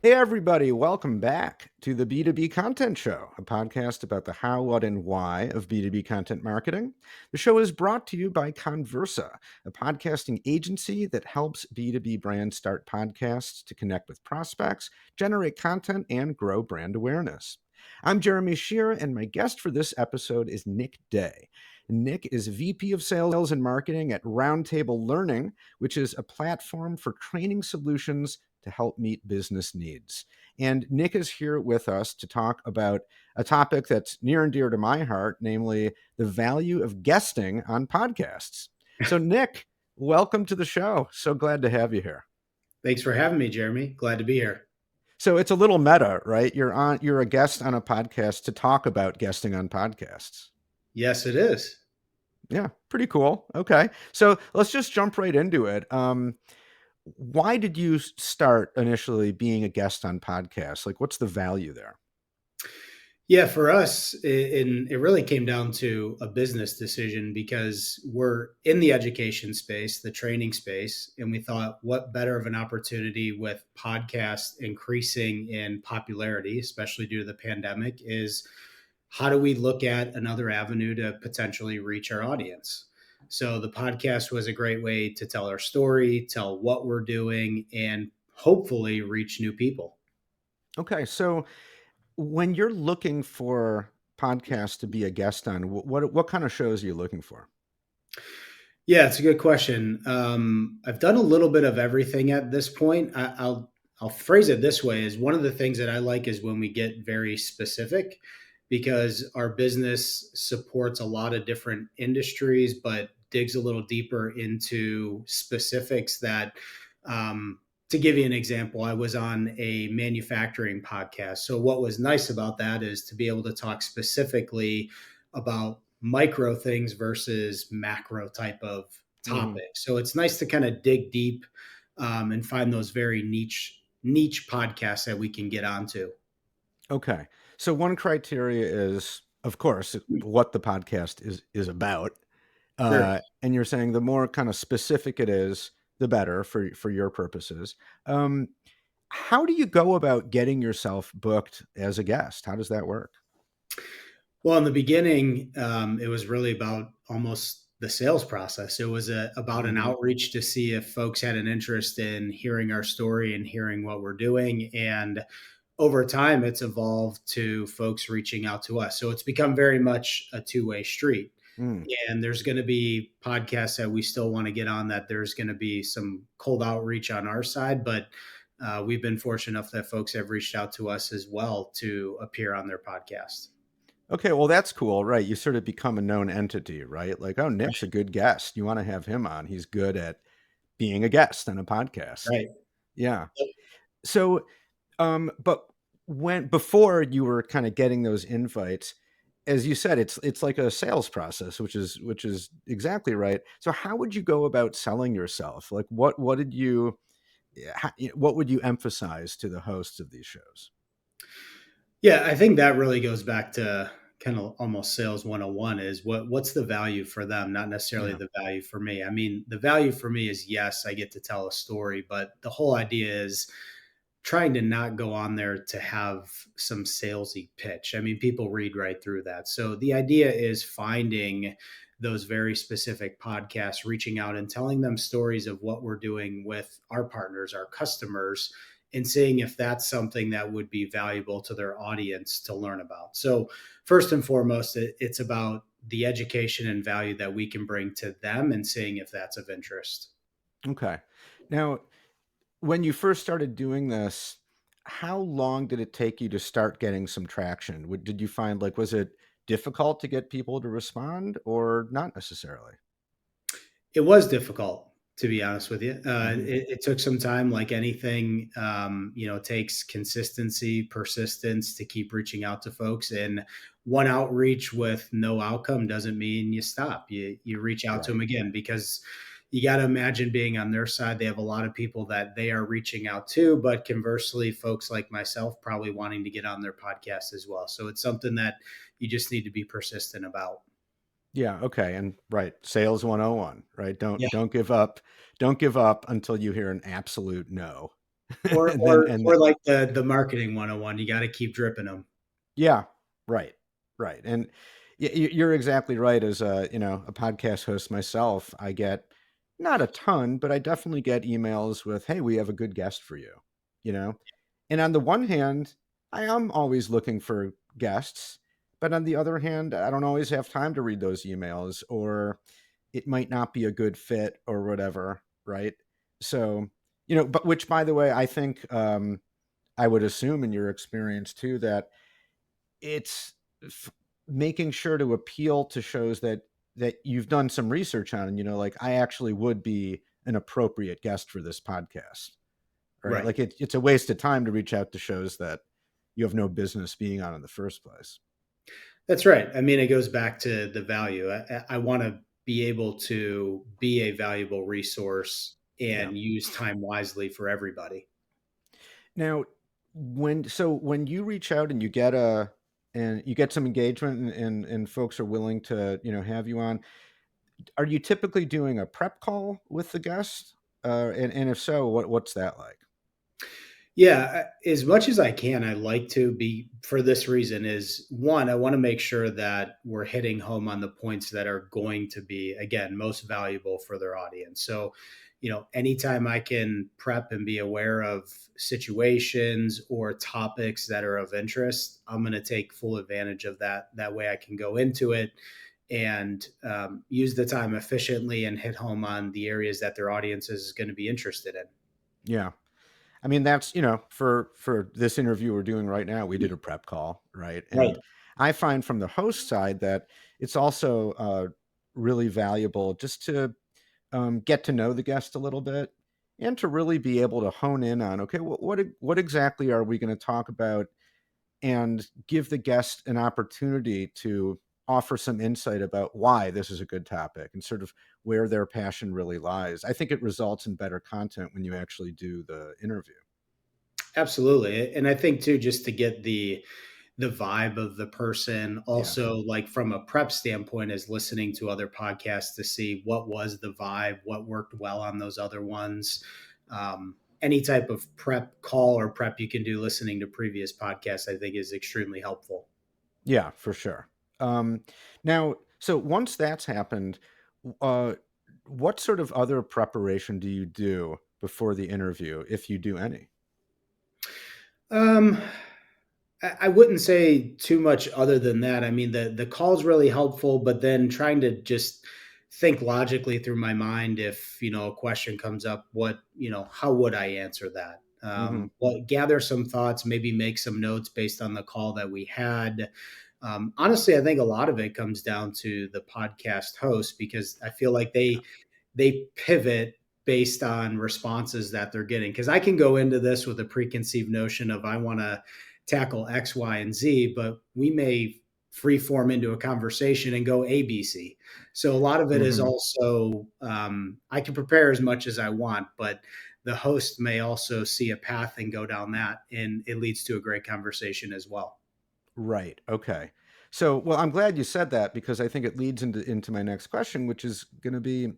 Hey, everybody, welcome back to the B2B Content Show, a podcast about the how, what, and why of B2B content marketing. The show is brought to you by Conversa, a podcasting agency that helps B2B brands start podcasts to connect with prospects, generate content, and grow brand awareness. I'm Jeremy Shear, and my guest for this episode is Nick Day. Nick is VP of Sales and Marketing at Roundtable Learning, which is a platform for training solutions to help meet business needs. And Nick is here with us to talk about a topic that's near and dear to my heart, namely the value of guesting on podcasts. So, Nick, welcome to the show. So glad to have you here. Thanks for having me, Jeremy. Glad to be here. So it's a little meta, right? You're a guest on a podcast to talk about guesting on podcasts. Yes, it is. Yeah, pretty cool. Okay. So let's just jump right into it. Why did you start initially being a guest on podcasts? Like, what's the value there? Yeah, for us, it really came down to a business decision because we're in the education space, the training space, and we thought, what better of an opportunity with podcasts increasing in popularity, especially due to the pandemic, is how do we look at another avenue to potentially reach our audience? So the podcast was a great way to tell our story, tell what we're doing, and hopefully reach new people. Okay, so when you're looking for podcasts to be a guest on, what kind of shows are you looking for? Yeah, it's a good question. I've done a little bit of everything at this point. I'll phrase it this way: is one of the things that I like is when we get very specific, because our business supports a lot of different industries, but digs a little deeper into specifics. That, to give you an example, I was on a manufacturing podcast. So what was nice about that is to be able to talk specifically about micro things versus macro type of Hmm. topics. So it's nice to kind of dig deep and find those very niche podcasts that we can get onto. Okay, so one criteria is, of course, what the podcast is about, Sure. and you're saying the more kind of specific it is, the better for your purposes. Um, how do you go about getting yourself booked as a guest? How does that work? Well, in the beginning, it was really about almost the sales process. It was about an Hmm. outreach to see if folks had an interest in hearing our story and hearing what we're doing. And over time, it's evolved to folks reaching out to us. So it's become very much a two-way street. Mm. And there's going to be podcasts that we still want to get on, that there's going to be some cold outreach on our side. But we've been fortunate enough that folks have reached out to us as well to appear on their podcast. Okay, well, that's cool, right? You sort of become a known entity, right? Like, oh, Nick's a good guest. You want to have him on. He's good at being a guest on a podcast. Right. Yeah. So, but when before you were kind of getting those invites, as you said, it's like a sales process, which is exactly right. So, how would you go about selling yourself? Like, what did you, what would you emphasize to the hosts of these shows? Yeah, I think that really goes back to kind of almost sales 101, is what's the value for them, not necessarily Yeah. the value for me. I mean, the value for me is, yes, I get to tell a story, but the whole idea is trying to not go on there to have some salesy pitch. I mean, people read right through that. So the idea is finding those very specific podcasts, reaching out and telling them stories of what we're doing with our partners, our customers, and seeing if that's something that would be valuable to their audience to learn about. So first and foremost, it's about the education and value that we can bring to them and seeing if that's of interest. Okay. Now, when you first started doing this, how long did it take you to start getting some traction? Did you find, like, was it difficult to get people to respond or not necessarily? It was difficult, to be honest with you. Hmm. It took some time, like anything. It takes consistency, persistence to keep reaching out to folks. And one outreach with no outcome doesn't mean you stop. You reach out to Right. them again, because you got to imagine being on their side. They have a lot of people that they are reaching out to, but conversely, folks like myself probably wanting to get on their podcast as well. So it's something that you just need to be persistent about. Yeah, okay. And right, sales 101, right? Yeah. Don't give up. Don't give up until you hear an absolute no. Or and then or and or that, like the marketing 101, you gotta keep dripping them. yeah, right, right, and you're exactly right. As a podcast host myself, I get not a ton, but I definitely get emails with, "Hey, we have a good guest for you," you know. And on the one hand, I am always looking for guests, but on the other hand, I don't always have time to read those emails, or it might not be a good fit, or whatever, right? So, but which, by the way, I think I would assume in your experience too that it's f making sure to appeal to shows that you've done some research on, like, I actually would be an appropriate guest for this podcast, right? Right. Like, it's a waste of time to reach out to shows that you have no business being on in the first place. That's right. I mean, it goes back to the value. I wanna be able to be a valuable resource Yeah. and use time wisely for everybody. Now, when you reach out and you get some engagement, and folks are willing to, have you on, are you typically doing a prep call with the guest? And if so, what's that like? Yeah, as much as I can, I like to be for this reason is one, I want to make sure that we're hitting home on the points that are going to be, again, most valuable for their audience. So, anytime I can prep and be aware of situations or topics that are of interest, I'm going to take full advantage of that. That way I can go into it and use the time efficiently and hit home on the areas that their audience is going to be interested in. Yeah. I mean, that's, for this interview we're doing right now, we did a prep call, right? Right. And I find from the host side that it's also really valuable just to get to know the guest a little bit, and to really be able to hone in on, okay, what exactly are we going to talk about, and give the guest an opportunity to offer some insight about why this is a good topic, and sort of where their passion really lies. I think it results in better content when you actually do the interview. Absolutely. And I think too, just to get the vibe of the person, Yeah. also like from a prep standpoint, is listening to other podcasts to see what was the vibe, what worked well on those other ones. Any type of prep call or prep you can do listening to previous podcasts, I think is extremely helpful. Yeah, for sure. Um, Now, so once that's happened, uh, what sort of other preparation do you do before the interview, if you do any? Um, I wouldn't say too much other than that. I mean, the call's really helpful, but then trying to just think logically through my mind if a question comes up, how would I answer that? Hmm. What gather some thoughts, maybe make some notes based on the call that we had. Honestly, I think a lot of it comes down to the podcast host because I feel like they pivot based on responses that they're getting. Because I can go into this with a preconceived notion of I want to tackle X, Y, and Z, but we may free form into a conversation and go A, B, C. So a lot of it is Hmm. also I can prepare as much as I want, but the host may also see a path and go down that, and it leads to a great conversation as well. Right. Okay. So, well, I'm glad you said that, because I think it leads into my next question, which is going to be,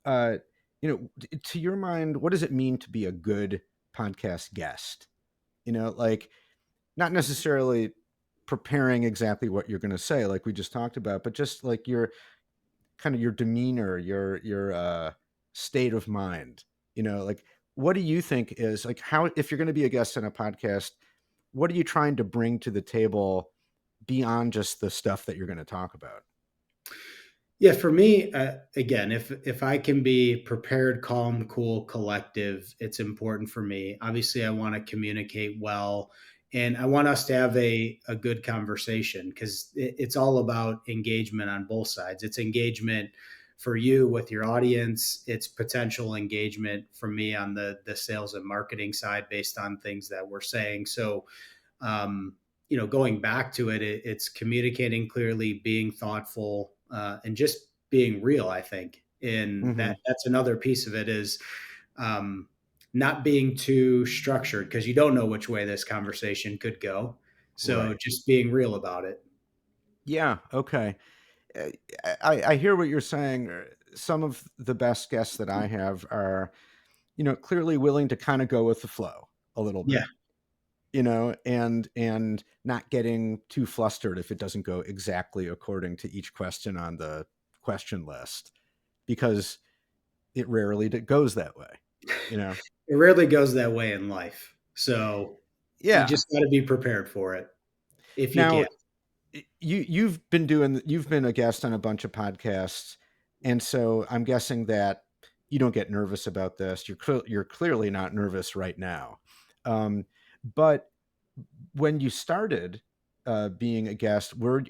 uh, to your mind, what does it mean to be a good podcast guest? Like, not necessarily preparing exactly what you're going to say, like we just talked about, but just like your kind of your demeanor, your state of mind. Like, what do you think is like, how, if you're going to be a guest on a podcast, what are you trying to bring to the table beyond just the stuff that you're going to talk about? Yeah, for me, again, if I can be prepared, calm, cool, collective, it's important for me. Obviously, I want to communicate well, and I want us to have a good conversation because it's all about engagement on both sides. It's engagement for you with your audience. It's potential engagement for me on the sales and marketing side based on things that we're saying. So going back to it's communicating clearly, being thoughtful, and just being real. I think, and Hmm. that's another piece of it is um, not being too structured because you don't know which way this conversation could go. So Right. just being real about it. Yeah. Okay. Uh, I hear what you're saying. Some of the best guests that I have are, clearly willing to kind of go with the flow. a little Yeah. bit, and not getting too flustered if it doesn't go exactly according to each question on the question list, because it rarely goes that way, you know? It rarely goes that way in life. So you Yeah. just got to be prepared for it if you Now, can. you've been a guest on a bunch of podcasts, and so I'm guessing that you don't get nervous about this. You're clearly not nervous right now. But when you started being a guest, were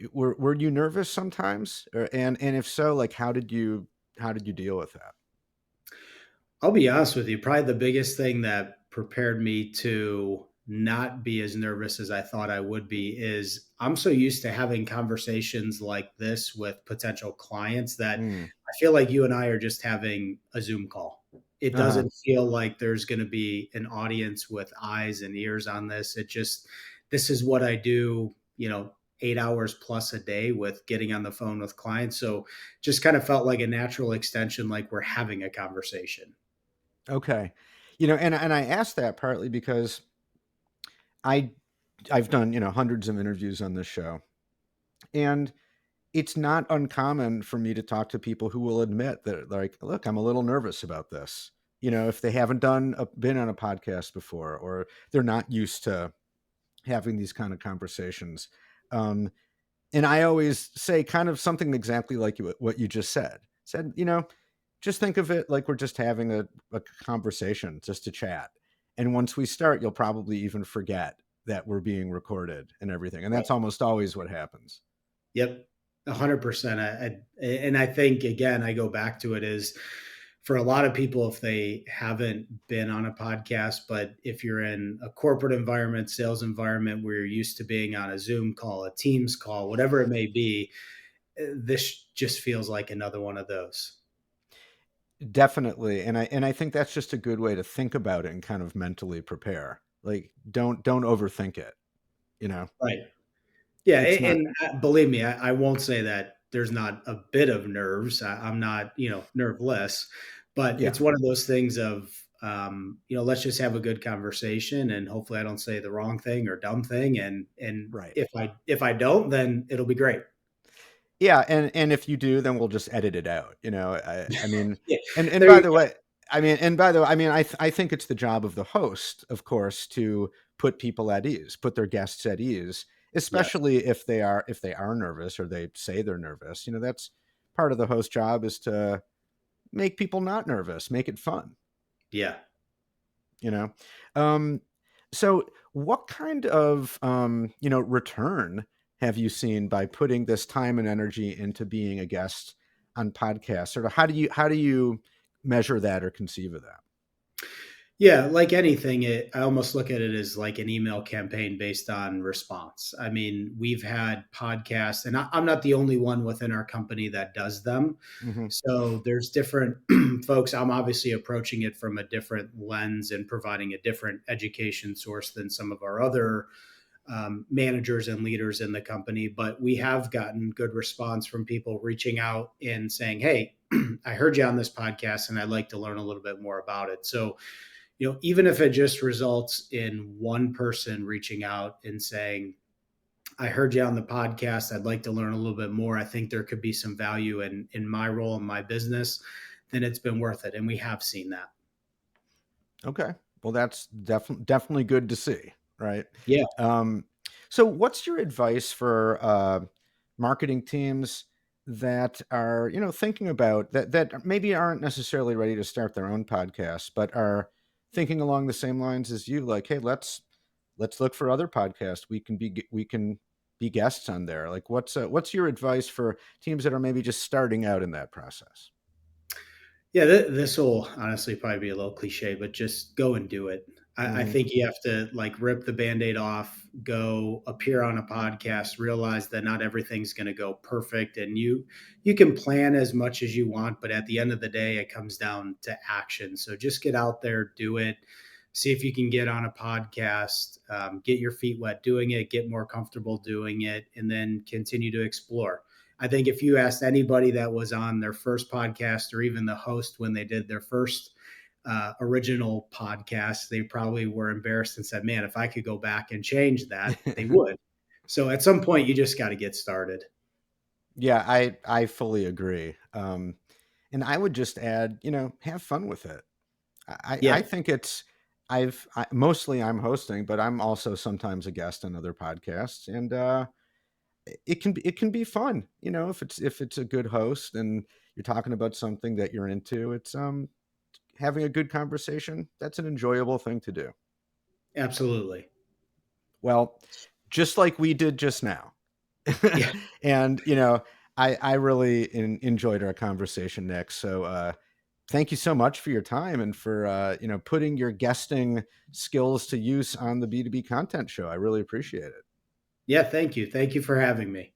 you nervous sometimes? And if so, like how did you deal with that? I'll be honest with you, probably the biggest thing that prepared me to not be as nervous as I thought I would be is I'm so used to having conversations like this with potential clients that Mm. I feel like you and I are just having a Zoom call. It Uh-huh. doesn't feel like there's going to be an audience with eyes and ears on this. This is what I do, 8 hours plus a day with getting on the phone with clients. So just kind of felt like a natural extension, like we're having a conversation. Okay. And I asked that partly because I I've done, hundreds of interviews on this show. And it's not uncommon for me to talk to people who will admit that, like, look, I'm a little nervous about this. If they haven't been on a podcast before, or they're not used to having these kind of conversations. Um, and I always say kind of something exactly like what you just said, just think of it like we're just having a conversation, just to chat. And once we start, you'll probably even forget that we're being recorded and everything. And Right. that's almost always what happens. Yep. 100%. And I think, again, I go back to it is for a lot of people, if they haven't been on a podcast, but if you're in a corporate environment, sales environment where you're used to being on a Zoom call, a Teams call, whatever it may be, this just feels like another one of those. Definitely, and I think that's just a good way to think about it and kind of mentally prepare. Like, don't overthink it, you know? Right. Yeah, It's not. believe me, I won't say that there's not a bit of nerves. I'm not, nerveless, but it's Yeah, one of those things of, let's just have a good conversation, and hopefully, I don't say the wrong thing or dumb thing, and right. if I don't, then it'll be great. Yeah, and if you do, then we'll just edit it out, I mean, Yeah, and there by you the go. way I think it's the job of the host, of course, to put people at ease, put their guests at ease, Yes, especially if they are nervous or they say they're nervous. That's part of the host job, is to make people not nervous, make it fun. yeah. you know um so what kind of return have you seen by putting this time and energy into being a guest on podcasts? Sort of, how do you measure that or conceive of that? Yeah, like anything, I almost look at it as like an email campaign based on response. I mean, we've had podcasts, and I'm not the only one within our company that does them. Hmm. So there's different folks. I'm obviously approaching it from a different lens and providing a different education source than some of our other managers and leaders in the company. But we have gotten good response from people reaching out and saying, "Hey, I heard you on this podcast, and I'd like to learn a little bit more about it." So even if it just results in one person reaching out and saying, I heard you on the podcast. I'd like to learn a little bit more. I think there could be some value in my role in my business, then it's been worth it. And we have seen that. Okay. Well, that's definitely good to see, right? Yeah. Um, so, what's your advice for marketing teams that are, thinking about that maybe aren't necessarily ready to start their own podcast, but are thinking along the same lines as you? Like, hey, let's look for other podcasts. We can be guests on there. Like, what's your advice for teams that are maybe just starting out in that process? Yeah, this will honestly probably be a little cliche, but just go and do it. I Hmm. think you have to like rip the band-aid off, go appear on a podcast, realize that not everything's going to go perfect, and you can plan as much as you want, but at the end of the day, it comes down to action. So just get out there, do it, see if you can get on a podcast, get your feet wet doing it, get more comfortable doing it, and then continue to explore. I think if you asked anybody that was on their first podcast or even the host when they did their first original podcasts, they probably were embarrassed and said, man, if I could go back and change that, they would. So at some point, you just got to get started. Yeah, I fully agree. And I would just add, have fun with it. I Yeah, think it's mostly I'm hosting, but I'm also sometimes a guest on other podcasts, and it can be fun, if it's a good host and you're talking about something that you're into. It's having a good conversation. That's an enjoyable thing to do. absolutely. Well, just like we did just now. Yeah. And I really enjoyed our conversation, Nick. So thank you so much for your time and for putting your guesting skills to use on the B2B content show. I really appreciate it. Yeah. Thank you. Thank you for having me.